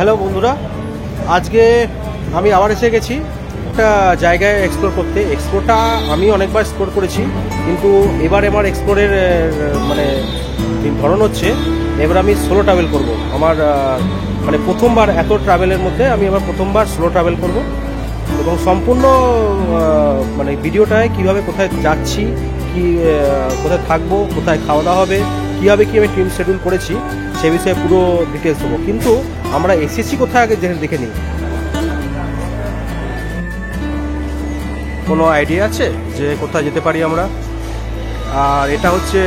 Hello বন্ধুরা, আজকে আমি আবার এসে গেছি একটা জায়গায় এক্সপ্লোর করতে। এক্সপ্লোরটা আমি অনেকবার এক্সপ্লোর করেছি, কিন্তু এবার আমার এক্সপ্লোরের মানে ধরন হচ্ছে এবার আমি সোলো ট্রাভেল করব। আমার মানে প্রথমবার এত ট্রাভেলের মধ্যে আমি আবার প্রথমবার সোলো ট্রাভেল করব, এবং সম্পূর্ণ মানে ভিডিওটায় কিভাবে কোথায় যাচ্ছি, কি কোথায় থাকবো, কোথায় খাওয়া দাওয়া হবে, কীভাবে কী আমি ট্রিম শিডিউল করেছি সে বিষয়ে পুরো ডিটেলস দেবো। কিন্তু আমরা এসেছি কোথায় আগে দেখে নিই। কোনো আইডিয়া আছে যে কোথায় যেতে পারি আমরা? আর এটা হচ্ছে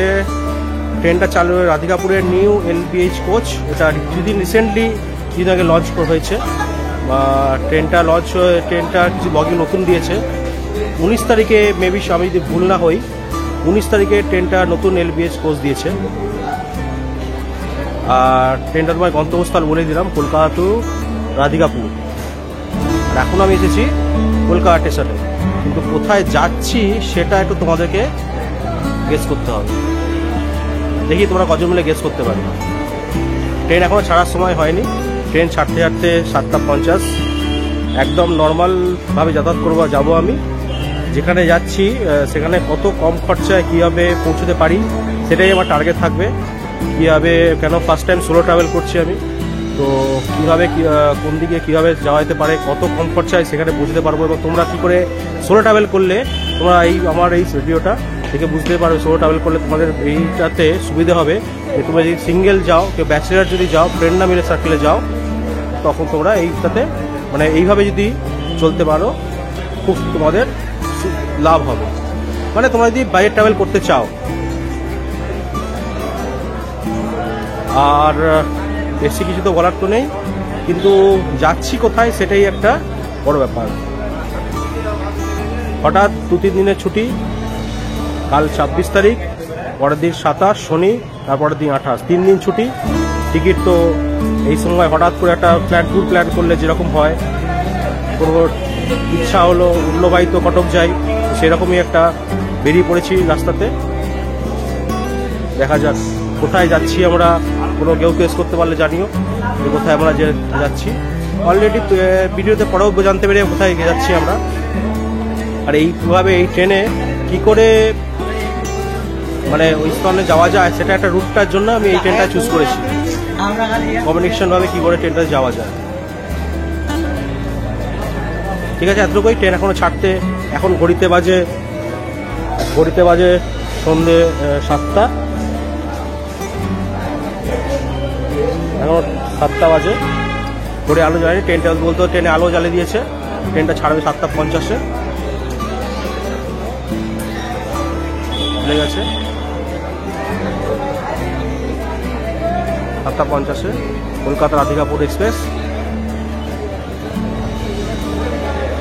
ট্রেনটা চালু রাধিকাপুরের নিউ LBH কোচ। এটা কিছুদিন রিসেন্টলি কিছুদিন আগে লঞ্চ হয়েছে, বা ট্রেনটা কিছু বগি নতুন দিয়েছে। 19 তারিখে মেবি, আমি যদি ভুল না হই, 19 তারিখে ট্রেনটা নতুন LBH কোচ দিয়েছে। আর ট্রেনটা তোমার গন্তব্যস্থল বলে দিলাম, কলকাতা টু রাধিকাপুর। আর এখন আমি এসেছি কলকাতা স্টেশনে, কিন্তু কোথায় যাচ্ছি সেটা একটু তোমাদেরকে গেস করতে হবে। দেখি তোমরা কজন মিলে গেস করতে পারবে। ট্রেন এখনও ছাড়ার সময় হয়নি, ট্রেন ছাড়তে 7:50। একদম নর্মালভাবে যাতায়াত যাবো আমি। যেখানে যাচ্ছি সেখানে কত কম খরচায় কীভাবে পৌঁছতে পারি সেটাই আমার টার্গেট থাকবে। কীভাবে, কেন ফার্স্ট টাইম সোলো ট্রাভেল করছি আমি, তো কীভাবে কোন দিকে কীভাবে যাওয়া যেতে পারে, কত কম খরচায় সেখানে পৌঁছতে পারবো, এবং তোমরা কী করে সোলো ট্রাভেল করলে তোমরা আমার এই ভিডিওটা থেকে বুঝতে পারবে সোলো ট্রাভেল করলে তোমাদের এইটাতে সুবিধা হবে। যে তোমরা যদি সিঙ্গেল যাও, কেউ ব্যাচেলার যদি যাও, ফ্রেন্ড না মিলে সার্কেলে যাও, তখন তোমরা এইটাতে মানে এইভাবে যদি চলতে পারো খুব তোমাদের লাভ হবে। মানে তোমরা যদি বাইরে ট্রাভেল করতে চাও। আর বেশি কিছু তো বলার তো নেই, কিন্তু যাচ্ছি কোথায় সেটাই একটা বড় ব্যাপার। হঠাৎ 2-3 দিনের ছুটি, কাল 26 তারিখ, পরের দিন 27 শনি, তারপরের দিন 28, 3 দিন ছুটি। টিকিট তো এই সময় হঠাৎ করে একটা ট্যুর প্ল্যান করলে যেরকম হয়, কোনো ইচ্ছা হলো উল্লবাই তো কটক যাই, সেরকমই একটা বেরিয়ে পড়েছি রাস্তাতে। দেখা যাক কোথায় যাচ্ছি আমরা। কোনো কেউ কেস করতে পারলে জানিও যে কোথায় আমরা যাচ্ছি। অলরেডি ভিডিওতে পরেও জানতে পেরে কোথায় যাচ্ছি আমরা। আর এইভাবে এই ট্রেনে কি করে মানে ওই স্থানে যাওয়া যায় সেটা একটা রুটটার জন্য আমি এই ট্রেনটা চুজ করেছি। কমিউনিকেশনভাবে কি করে ট্রেনটা যাওয়া যায়। ঠিক আছে, এতটুকুই। ট্রেন এখনো ছাড়তে, এখন ঘড়িতে বাজে সন্ধ্যে 7টা। এখন 7টা বাজে, ঘড়ি আলো জ্বালেনি। ট্রেনটা বলতে ট্রেনে আলো জ্বালিয়ে দিয়েছে। ট্রেনটা ছাড়বে 7:50-এ। চলে গেছে 7:50-এ কলকাতা রাধিকাপুর এক্সপ্রেস।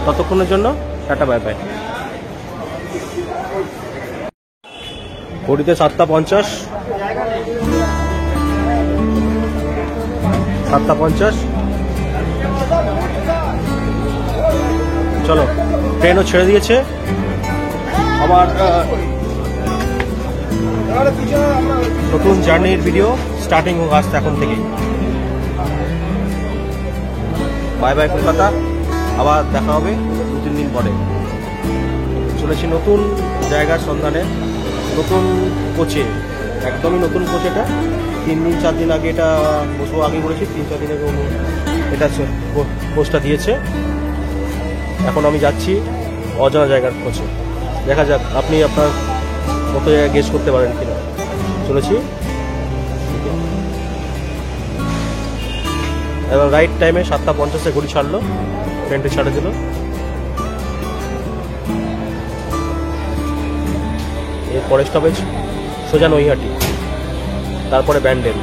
ততক্ষণের জন্য টাটা, বাই বাই। ঘড়িতে 7:50, 7:50। চলো, ট্রেনও ছেড়ে দিয়েছে। আমার নতুন জার্নির ভিডিও স্টার্টিং হোক আসতে এখন থেকেই। বাই বাই কলকাতা, আবার দেখা হবে 2-3 দিন পরে। চলেছি নতুন জায়গার সন্ধানে, নতুন কোচে, একদমই নতুন কোচ। এটা 3-4 দিন আগে এটা বসবো, আগে বলেছি 3-4 দিন আগে এটা কোচটা দিয়েছে। এখন আমি যাচ্ছি অজানা জায়গার কোচে। দেখা যাক আপনি আপনার মতো জায়গায় গেস করতে পারেন কিনা। চলেছি এবং রাইট টাইমে 7:50-এ ঘড়ি ছাড়লো, ট্রেনটি ছাড়ে দিল। এর পরের স্টপেজ সোজা নৈহাটি, তারপরে ব্যান্ডেল।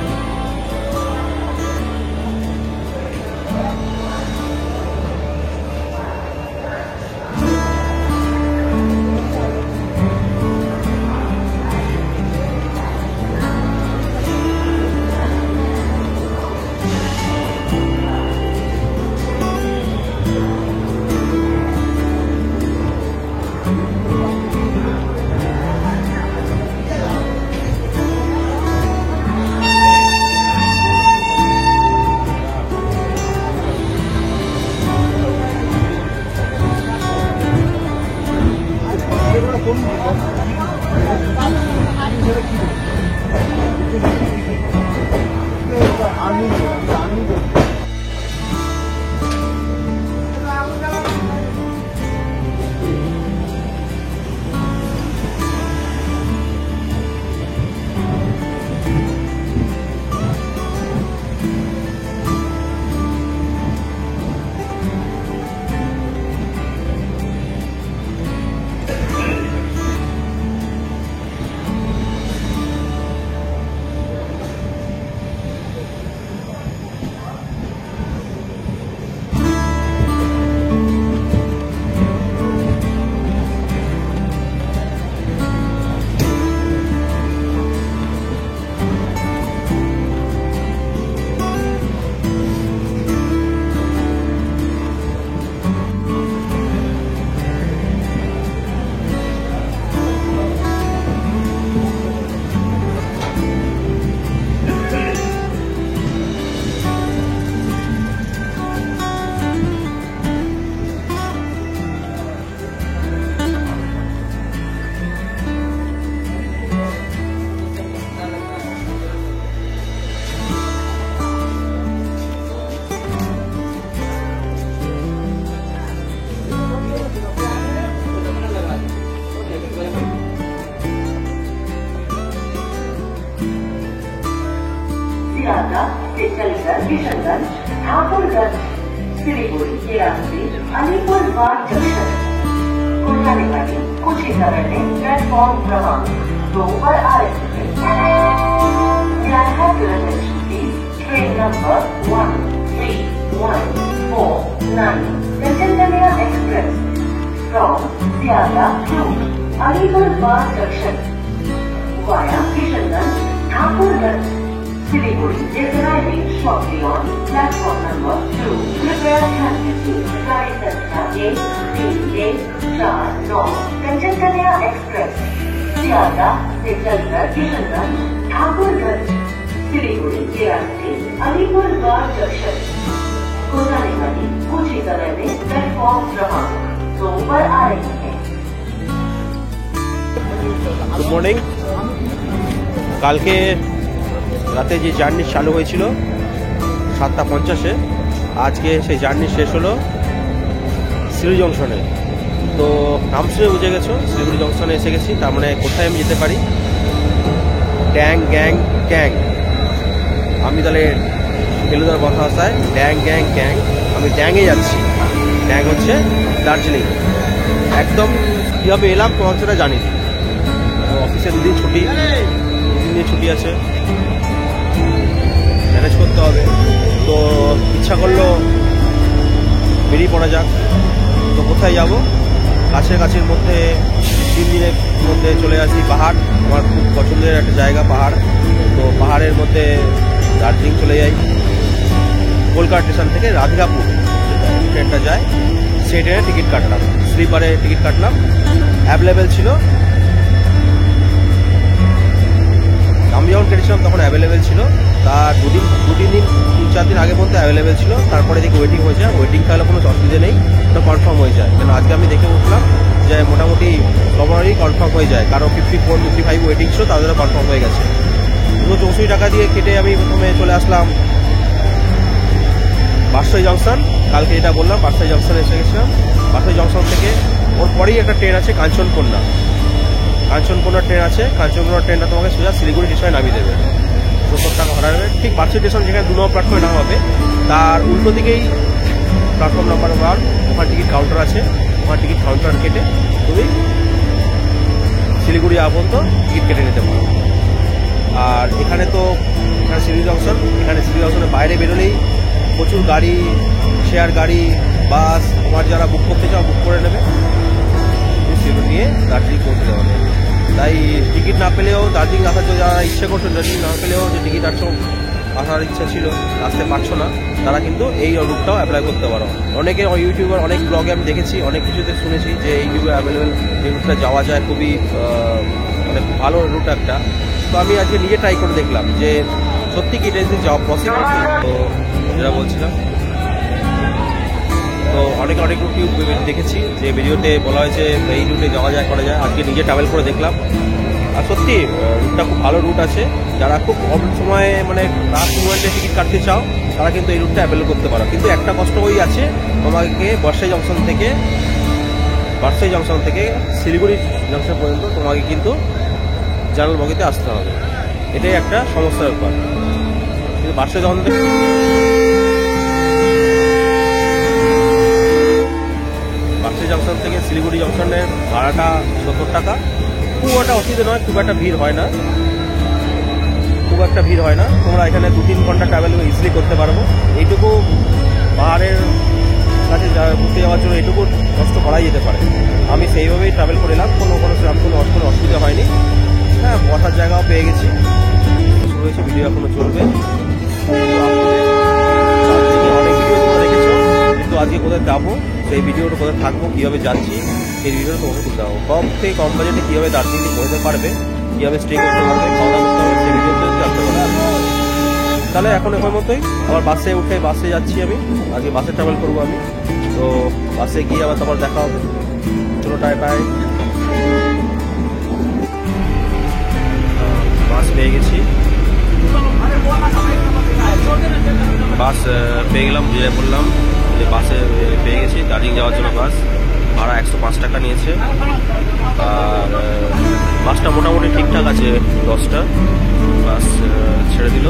किशनगंज, ठाकुरगंज, सिलीगुड़ी के रास्ते अलीपुर बाग जंक्शन को जाने वाली कुछ ही समय में प्लेटफॉर्म क्रमांक 2 पर आ रही है। Train number 1314 Kanchan Kanya express from सियागा to Alipurduar junction via Kishanganj, Thakurganj, Siliguri is arriving shortly on platform number 2. कृपया ध्यान दीजिए, गाड़ी संख्या 1314 कंचन कन्या एक्सप्रेस सियागा से चलकर किशनगंज, ठाकुरगंज, सिलीगुड़ी के रास्ते अलीपुर बाग जंक्शन को जाने वाली कुछ ही समय में प्लेटफॉर्म क्रमांक 2 पर आ रही है। Good morning. কালকে রাতে যে জার্নি চালু হয়েছিল 7:50-এ, আজকে সেই জার্নি শেষ হলো শিলিগুড়ি জংশনে। তো নাম শুনে বুঝে গেছো শিলিগুড়ি জংশনে এসে গেছি। তার মানে কোথায় আমি যেতে পারি? ড্যাং গ্যাং ক্যাং। আমি তাহলে ফেলুদার কথা ভাষায় ড্যাং গ্যাং ক্যাং, আমি ড্যাংয়ে যাচ্ছি। ড্যাং হচ্ছে দার্জিলিং। একদম কীভাবে এলাম তোমার সেটা জানি। অফিসে দুদিন ছুটি আছে, ম্যানেজ করতে হবে। তো ইচ্ছা করলো বেরিয়ে পড়া যাক। তো কোথায় যাব? কাছের মধ্যে 3 দিনের মধ্যে চলে আসি পাহাড়। আমার খুব পছন্দের একটা জায়গা পাহাড়। তো পাহাড়ের মধ্যে দার্জিলিং চলে যাই। কলকাতা স্টেশন থেকে রাধিকাপুর ট্রেনটা যায়, সেই ট্রেনে টিকিট কাটলাম, স্লিপারে টিকিট কাটলাম। অ্যাভেলেবেল ছিল, আমি যখন কেটেছিলাম তখন অ্যাভেলেবেল ছিল। তার 3-4 দিন আগে পর্যন্ত অ্যাভেলেবেল ছিল। তারপরে দেখি ওয়েটিং হয়ে যায়। ওয়েটিং থাকলে কোনো অসুবিধা নেই, ওটা কনফার্ম হয়ে যায়। কেন আজকে আমি দেখে উঠলাম যে মোটামুটি সবারই কনফার্ম হয়ে যায়। কারো 54-55 ওয়েটিং ছিল, তাদেরও কনফার্ম হয়ে গেছে। 264 টাকা দিয়ে কেটে আমি প্রথমে চলে আসলাম বারসাই জংশন। কালকে যেটা বললাম বারসাই জংশনে এসে গেছিলাম। বারসাই জংশন থেকে ওর পরেই একটা ট্রেন আছে কাঞ্চনকন্যা ট্রেন আছে। কাঞ্চনকন্যা ট্রেনটা তোমাকে সোজা শিলিগুড়ি স্টেশনে নামিয়ে দেবে। 70 টাকা ভাড়া নেবে। ঠিক বারসাই স্টেশন যেখানে 2 নম্বর প্ল্যাটফর্মে নামা হবে, তার উল্টো দিকেই প্ল্যাটফর্ম নাম্বার 1, ওখানে টিকিট কাউন্টার আছে। ওখানে টিকিট কাউন্টার কেটে তুমি শিলিগুড়ি পর্যন্ত টিকিট কেটে নিতে পারো। আর এখানে শিলিগুড়ি জংশন, শিলিগুড়ি জংশনের বাইরে বেরোলেই প্রচুর গাড়ি, শেয়ার গাড়ি, বাস, তোমার যারা বুক করতে চাও বুক করে নেবে, সেগুলো নিয়ে দার্জিলিং পৌঁছে দেওয়া হবে। তাই টিকিট না পেলেও দার্জিলিং আসার জন্য যারা ইচ্ছে করছো, দার্জিলিং না পেলেও যে টিকিট আসার ইচ্ছা ছিল, আসতে পারছো না, তারা কিন্তু এই রুটটাও অ্যাপ্লাই করতে পারো। অনেকে ইউটিউবার, অনেক ব্লগে আমি দেখেছি, অনেক কিছুতে শুনেছি যে এই রুটে অ্যাভেলেবেল, এই রুটটা যাওয়া যায়, খুব ভালো রুট একটা। তো আমি আজকে নিজে ট্রাই করে দেখলাম যে সত্যি কি এটা যাওয়া পসিবল। তো যেটা বলছিলাম, তো অনেক রুট দেখেছি যে ভিডিওতে বলা হয়েছে এই রুটে যাওয়া যায়, করা যায়। আজকে নিজে ট্রাভেল করে দেখলাম, আর সত্যি রুটটা খুব ভালো রুট আছে। যারা খুব কম সময়ে মানে লাস্ট মোমেন্টে টিকিট কাটতে চাও, তারা কিন্তু এই রুটটা অ্যাভেল করতে পারো। কিন্তু একটা কষ্ট ওই আছে, তোমাকে বারসাই জংশন থেকে শিলিগুড়ি জংশন পর্যন্ত তোমাকে কিন্তু জানাল বগিতে আসতে হবে। এটাই একটা সমস্যার ব্যাপার। কিন্তু বারসাই জংশন থেকে শিলিগুড়ি জংশনের ভাড়াটা 70 টাকা। খুব একটা অসুবিধা নয়, খুব একটা ভিড় হয় না। তোমরা এখানে 2-3 ঘন্টা ট্রাভেল ইজিলি করতে পারবো। এইটুকু পাহাড়ের কাছে ঘুরতে যাওয়ার জন্য এইটুকু কষ্ট করাই যেতে পারে। আমি সেইভাবেই ট্রাভেল করে এলাম, কোনো অসুবিধা হয়নি। হ্যাঁ, বসার জায়গাও পেয়ে গেছি। শুরু হয়েছে, ভিডিও এখনো চলবে। অনেক ভিডিও তোমরা দেখেছো, কিন্তু আজকে কোথায় যাবো, সেই ভিডিওটা কোথায় থাকবো, কীভাবে যাচ্ছি, সেই ভিডিওটা তোমাকে তুলতে হবে। কম থেকে কম বাজেটে কীভাবে দার্জিলিং পৌঁছতে পারবে, কীভাবে স্টে করতে পারবে, খাওয়া দাওয়া করতে পারবে, সেই ভিডিওতে জানতে পারবে। তাহলে এখন মতোই আবার বাসে যাচ্ছি আমি। আজকে বাসে ট্রাভেল করবো আমি। তো বাসে গিয়ে আবার তোমার দেখা হবে। চলো, টাই বাস পেয়ে গেছি। বাস পেয়ে গেলাম, বুঝে বললাম যে বাসে পেয়ে গেছি দার্জিলিং যাওয়ার জন্য। বাস ভাড়া 105 টাকা নিয়েছে। আর বাসটা মোটামুটি ঠিকঠাক আছে, 10টা বাস ছেড়ে দিল।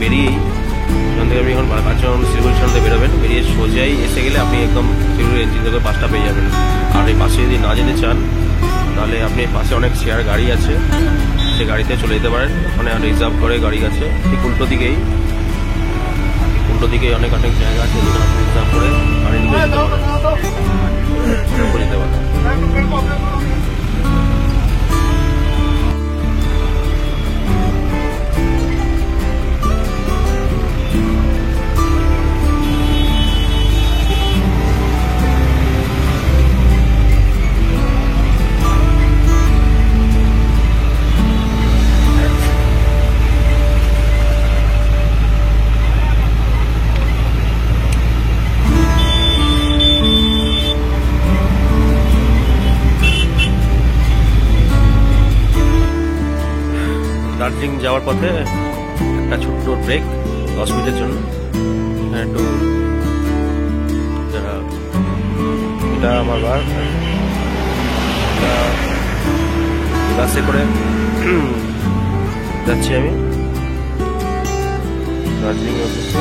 বেরিয়েই এখান থেকে আপনি এখন কাঞ্চন শিলিগুড়ি স্টেশন থেকে বেরোবেন, বেরিয়ে সোজাই এসে গেলে আপনি একদম শিলিগুড়ি এনজিন থেকে বাসটা পেয়ে যাবেন। আর এই বাসে যদি না যেতে চান তাহলে আপনি পাশে অনেক শেয়ার গাড়ি আছে, সে গাড়িতে চলে যেতে পারেন। ওখানে রিজার্ভ করে গাড়ি আছে, ঠিক উল্টো দিকেই অনেক জায়গা আছে যেখানে আপনি রিজার্ভ করে গাড়ি নিয়ে যেতে পারেন। দার্জিলিং যাওয়ার পথে একটা ছোট্ট ব্রেক 10 মিনিটের জন্য। এখানে একটু এটা আমার বাসে করে যাচ্ছি আমি দার্জিলিং অফিসে।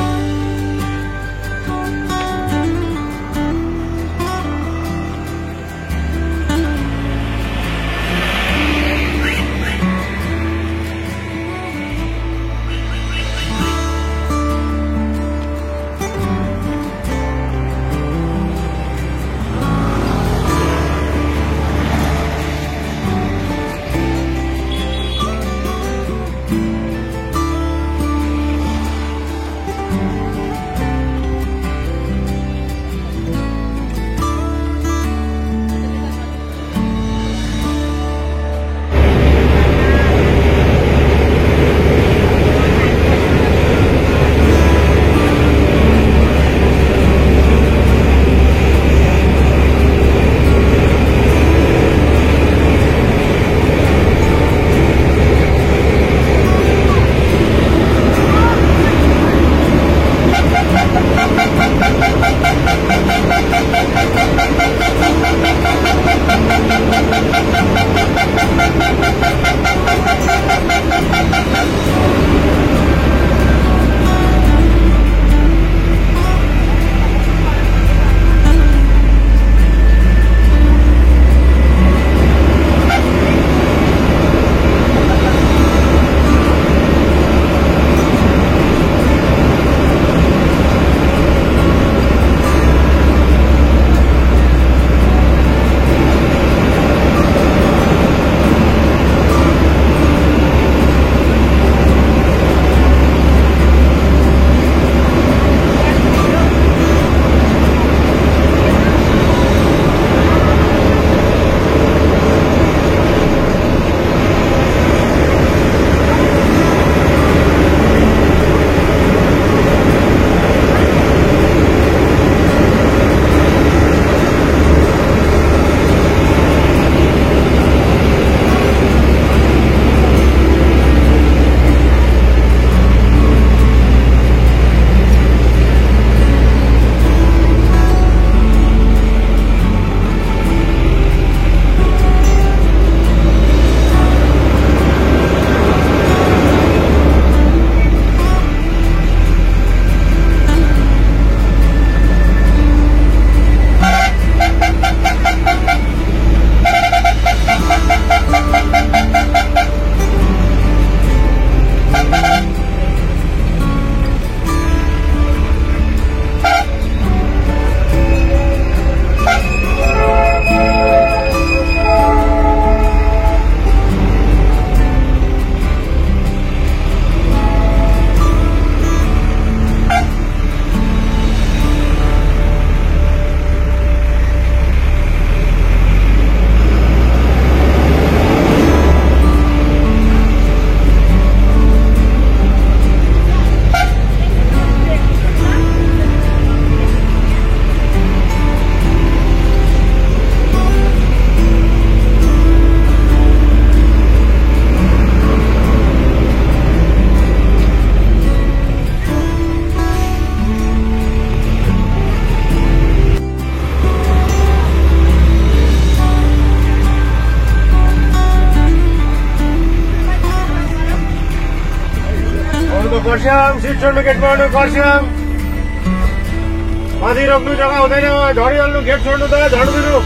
श्याम शिक्षण गेट में कर श्याम माधी रोक्नु जग्गा हुँदैन झरिहाल्नु गेट छोड्नु त झाडु दिनु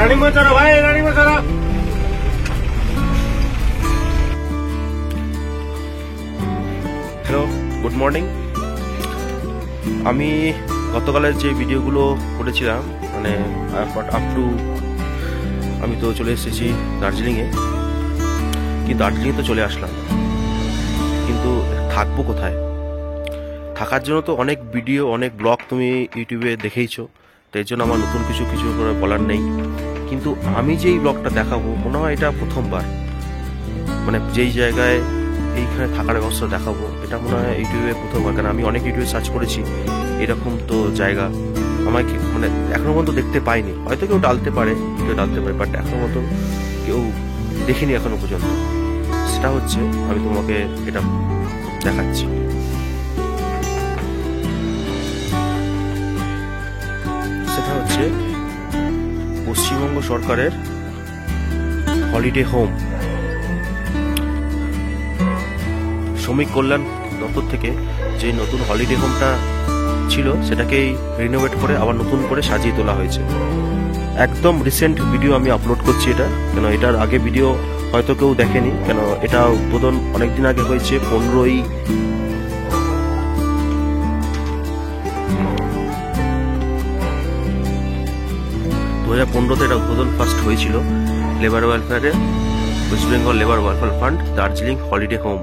রানিং চড়ো ভাই রানিং চড়ো হ্যালো গুড মর্নিং। আমি গতকালের যে ভিডিওগুলো করেছিলাম মানে আপ টু আমি তো চলে এসেছি দার্জিলিংয়ে, কিন্তু দার্জিলিংয়ে তো চলে আসলাম, কিন্তু থাকবো কোথায়? থাকার জন্য তো অনেক ভিডিও অনেক ব্লগ তুমি ইউটিউবে দেখেইছো, তো এর জন্য আমার নতুন কিছু করে বলার নেই। কিন্তু আমি যেই ব্লগটা দেখাবো মনে হয় এটা প্রথমবার, মানে যেই জায়গায় এইখানে থাকার ব্যবস্থা দেখাবো এটা মনে হয় ইউটিউবে প্রথমবার। কারণ আমি অনেক ইউটিউবে সার্চ করেছি, এরকম তো জায়গা আমাকে মানে এখনো পর্যন্ত দেখতে পাইনি। হয়তো কেউ ডালতে পারে বাট এখনো মতো কেউ দেখিনি এখনো পর্যন্ত। সেটা হচ্ছে আমি তোমাকে এটা দেখাচ্ছি। সেটা হচ্ছে পশ্চিমবঙ্গ সরকারের হলিডে হোম, শ্রমিক কল্যাণ দপ্তর থেকে যে নতুন হলিডে হোমটা ছিল সেটাকেই রিনোভেট করে আবার নতুন করে সাজিয়ে তোলা হয়েছে। একদম রিসেন্ট ভিডিও আমি আপলোড করছি এটা, কেন এটার আগে ভিডিও হয়তো কেউ দেখেনি, কেন এটা উদ্বোধন অনেকদিন আগে হয়েছে। 2015-তে এটা উদ্বোধন ফার্স্ট হয়েছিল লেবার ওয়েলফেয়ারে, west Bengal labour welfare fund Darjeeling holiday home,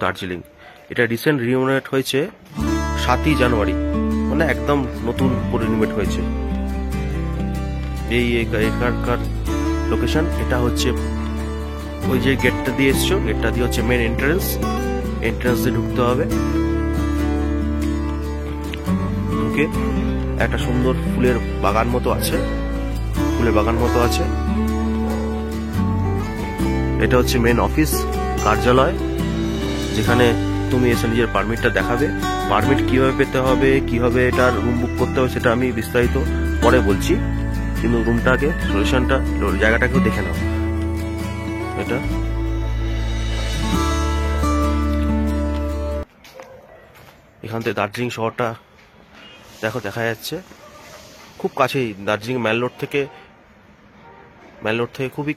Darjeeling. এটা রিসেন্ট রিনোভেট হয়েছে 7ই জানুয়ারি, মানে একদম নতুন করে রিনোভেট হয়েছে। এই এখানকার লোকেশন এটা হচ্ছে ওই যে গেটটা দিয়ে এসছো, গেটটা দিয়ে হচ্ছে মেন এন্ট্রান্স দিয়ে ঢুকতে হবে। ঢুকে একটা সুন্দর ফুলের বাগান মতো আছে, এটা হচ্ছে মেন অফিস কার্যালয়, যেখানে তুমি এসে নিজের পারমিটটা দেখাবে। পারমিট কিভাবে পেতে হবে, কিভাবে এটার রুম বুক করতে হবে সেটা আমি বিস্তারিত পরে বলছি, কিন্তু রুমটাকে সলিউশনটা জায়গাটাকেও দেখে নাও। এটা এখান থেকে দার্জিলিং শহরটা দেখা যাচ্ছে খুব কাছেই। দার্জিলিং ম্যাল রোড থেকে খুবই